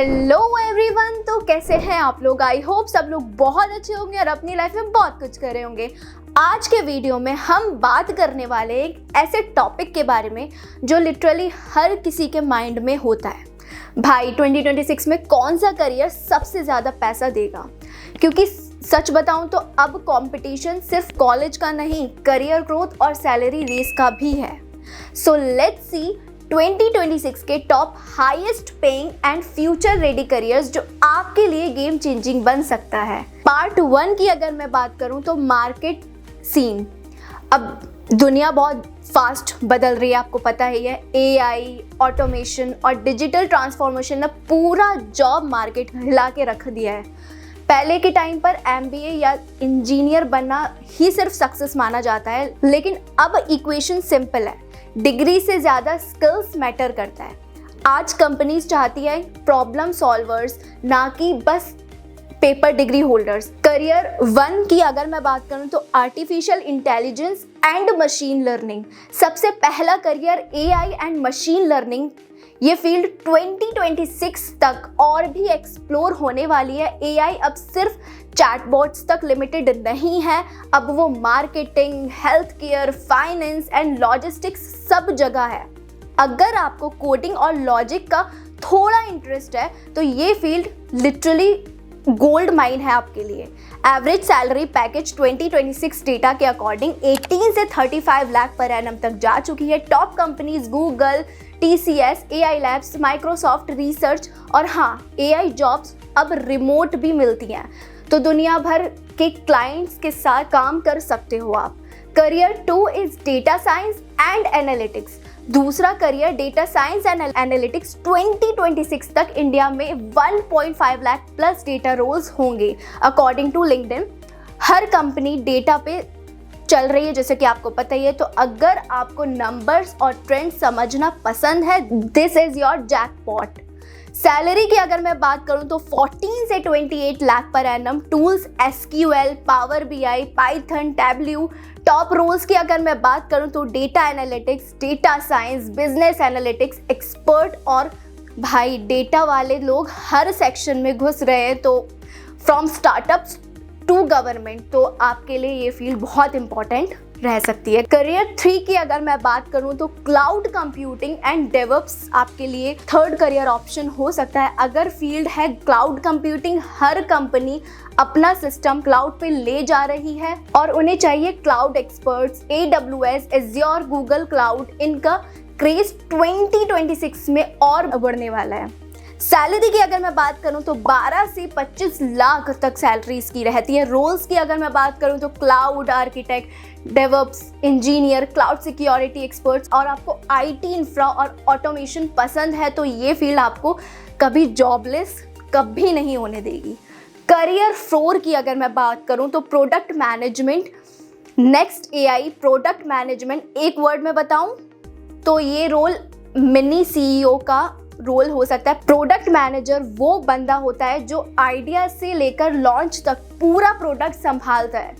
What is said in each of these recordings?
Hello everyone, तो कैसे हैं आप लोग। आई होप सब लोग बहुत अच्छे होंगे और अपनी लाइफ में बहुत कुछ कर रहे होंगे। आज के वीडियो में हम बात करने वाले एक ऐसे टॉपिक के बारे में जो लिटरली हर किसी के माइंड में होता है। भाई 2026 में कौन सा करियर सबसे ज़्यादा पैसा देगा, क्योंकि सच बताऊं तो अब कंपटीशन सिर्फ कॉलेज का नहीं, करियर ग्रोथ और सैलरी रेस का भी है। सो लेट्स सी 2026 के top highest paying and future ready careers जो आपके लिए गेम चेंजिंग बन सकता है। पार्ट 1 की अगर मैं बात करूं तो मार्केट सीन। अब दुनिया बहुत फास्ट बदल रही है, आपको पता ही है। एआई, ऑटोमेशन और डिजिटल ट्रांसफॉर्मेशन ने पूरा जॉब मार्केट हिला के रख दिया है। पहले के टाइम पर एमबीए या इंजीनियर बनना ही सिर्फ सक्सेस माना जाता है, लेकिन अब इक्वेशन सिंपल है, डिग्री से ज़्यादा स्किल्स मैटर करता है। आज कंपनीज चाहती है प्रॉब्लम सॉल्वर्स, ना कि बस पेपर डिग्री होल्डर्स। करियर 1 की अगर मैं बात करूं तो artificial intelligence and machine learning. सबसे पहला career AI and machine learning. ये फील्ड 2026 तक और भी एक्सप्लोर होने वाली है। एआई अब सिर्फ चैटबॉट्स तक लिमिटेड नहीं है, अब वो marketing, health care, finance and logistics सब जगह है। अगर आपको कोडिंग और लॉजिक का थोड़ा इंटरेस्ट है तो ये फील्ड लिटरली गोल्ड माइन है आपके लिए। एवरेज सैलरी पैकेज 2026 डेटा के अकॉर्डिंग 18 से 35 लाख पर एनम तक जा चुकी है। Top companies Google, TCS, AI labs, Microsoft research और हाँ, AI जॉब्स अब रिमोट भी मिलती हैं, तो दुनिया भर के क्लाइंट्स के साथ काम कर सकते हो आप। Career 2 is data science and analytics. दूसरा career data science and analytics. 2026 तक इंडिया में 1.5 लाख प्लस डेटा रोल्स होंगे अकॉर्डिंग टू लिंक्डइन। हर कंपनी डेटा पे चल रही है, जैसे कि आपको पता ही है। तो अगर आपको नंबर्स और ट्रेंड समझना पसंद है, this is your jackpot. Salary की अगर मैं बात करूं तो 14 से 28 lakh per annum. Tools SQL, power BI, Python, Tableau. Top roles की अगर मैं बात करूं तो data analytics, data science, business analytics expert. और भाई डेटा वाले लोग हर सेक्शन में घुस रहे हैं, तो फ्रॉम स्टार्टअप्स टू गवर्नमेंट, तो आपके लिए ये फील्ड बहुत इंपॉर्टेंट रह सकती है। करियर 3 की अगर मैं बात करूं तो क्लाउड कंप्यूटिंग एंड डेवऑप्स आपके लिए थर्ड करियर ऑप्शन हो सकता है। अगर फील्ड है क्लाउड कंप्यूटिंग, हर कंपनी अपना सिस्टम क्लाउड पे ले जा रही है और उन्हें चाहिए cloud experts. AWS, Azure, Google cloud, इनका क्रेज 2026 में और बढ़ने वाला है। सैलरी की अगर मैं बात करूं तो 12 से 25 लाख तक सैलरी इसकी रहती है। रोल्स की अगर मैं बात करूं तो cloud architect, DevOps engineer, cloud security experts. और आपको IT इंफ्रा और ऑटोमेशन पसंद है तो ये फील्ड आपको कभी जॉबलेस कभी नहीं होने देगी। करियर 4 की अगर मैं बात करूं तो product management, next AI product management. एक वर्ड में बताऊं तो ये रोल मिनी CEO का रोल हो सकता है। प्रोडक्ट मैनेजर वो बंदा होता है जो आइडिया से लेकर लॉन्च तक पूरा प्रोडक्ट संभालता है।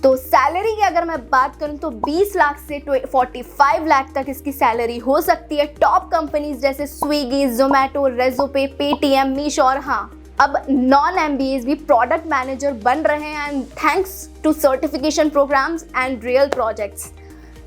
तो सैलरी की अगर मैं बात करूं तो 20 लाख से 45 लाख तक इसकी सैलरी हो सकती है। टॉप कंपनीज जैसे Swiggy, Zomato, Razorpay, Paytm, Meesho और हाँ, अब नॉन MBAs भी प्रोडक्ट मैनेजर बन रहे हैं, and thanks to certification programs and real projects.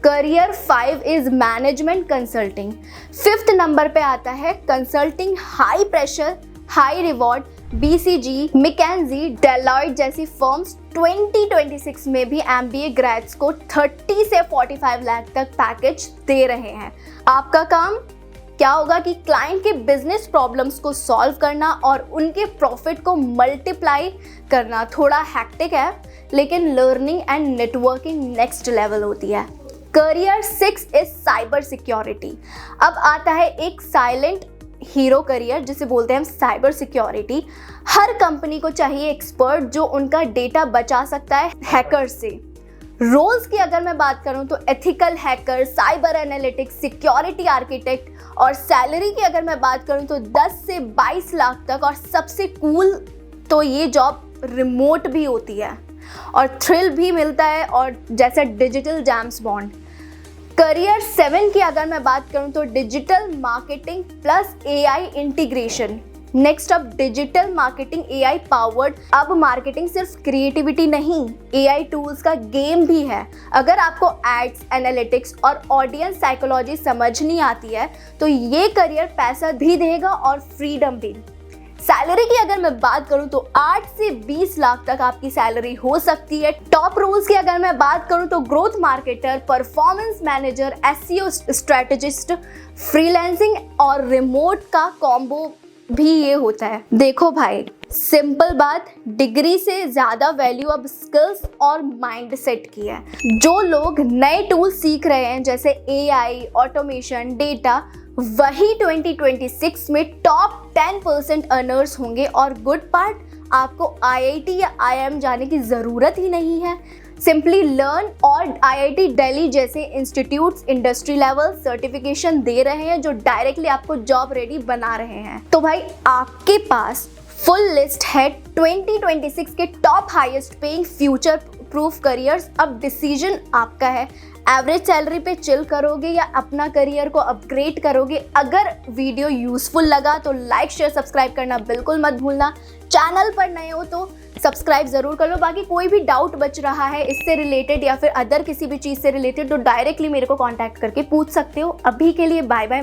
Career 5 is management consulting. 5th नंबर पे आता है consulting. High pressure, high reward. BCG, McKinsey, Deloitte जैसी फर्म्स 2026 में भी MBA ग्रेड्स को 30 से 45 लाख तक पैकेज दे रहे हैं। आपका काम क्या होगा कि क्लाइंट के बिजनेस प्रॉब्लम्स को सॉल्व करना और उनके प्रॉफिट को मल्टीप्लाई करना। थोड़ा हैक्टिक है, लेकिन learning and networking next level होती है। Career 6 is cyber security. अब आता है एक साइलेंट हीरो करियर जिसे बोलते हैं हम साइबर सिक्योरिटी। हर कंपनी को चाहिए एक्सपर्ट जो उनका डेटा बचा सकता है हैकर से। रोल्स की अगर मैं बात करूं तो ethical hacker, cyber analytics, security architect. और सैलरी की अगर मैं बात करूं तो 10 से 22 लाख तक। और सबसे कूल तो ये जॉब रिमोट भी होती है और थ्रिल भी मिलता है, और जैसा डिजिटल जेम्स बॉन्ड। करियर 7 की अगर मैं बात करूं तो digital marketing plus AI integration. Next up digital marketing AI powered. अब मार्केटिंग सिर्फ क्रिएटिविटी नहीं, AI टूल्स का गेम भी है। अगर आपको एड्स, एनालिटिक्स और ऑडियंस साइकोलॉजी समझ नहीं आती है तो ये करियर पैसा भी देगा और फ्रीडम भी। सैलरी की अगर मैं बात करूं तो 8 से 20 लाख तक आपकी सैलरी हो सकती है। टॉप रोल्स की अगर मैं बात करूं तो growth marketer, performance manager, SEO strategist, freelancing और रिमोट का कॉम्बो भी ये होता है। देखो भाई, सिंपल बात, डिग्री से ज़्यादा वैल्यू अब स्किल्स और माइंडसेट की है। जो लोग नए टूल सीख रहे हैं जैसे AI, ऑटोमेशन, डेटा, वही 2026 में टॉप 10% अर्नर्स होंगे। और गुड पार्ट, आपको IIT या IIM जाने की ज़रूरत ही नहीं है। सिंपली लर्न, और IIT दिल्ली जैसे इंस्टीट्यूट्स इंडस्ट्री लेवल सर्टिफिकेशन दे रहे हैं जो डायरेक्टली आपको जॉब रेडी बना रहे हैं। तो भाई आपके पास फुल लिस्ट है 2026 के top highest paying future proof careers. अब डिसीजन आपका है, एवरेज सैलरी पे चिल करोगे या अपना करियर को अपग्रेड करोगे। अगर वीडियो यूजफुल लगा तो लाइक, शेयर, सब्सक्राइब करना बिल्कुल मत भूलना। चैनल पर नए हो तो सब्सक्राइब जरूर कर लो। बाकी कोई भी डाउट बच रहा है इससे रिलेटेड या फिर अदर किसी भी चीज़ से रिलेटेड तो डायरेक्टली मेरे को कांटेक्ट करके पूछ सकते हो। अभी के लिए बाय बाय।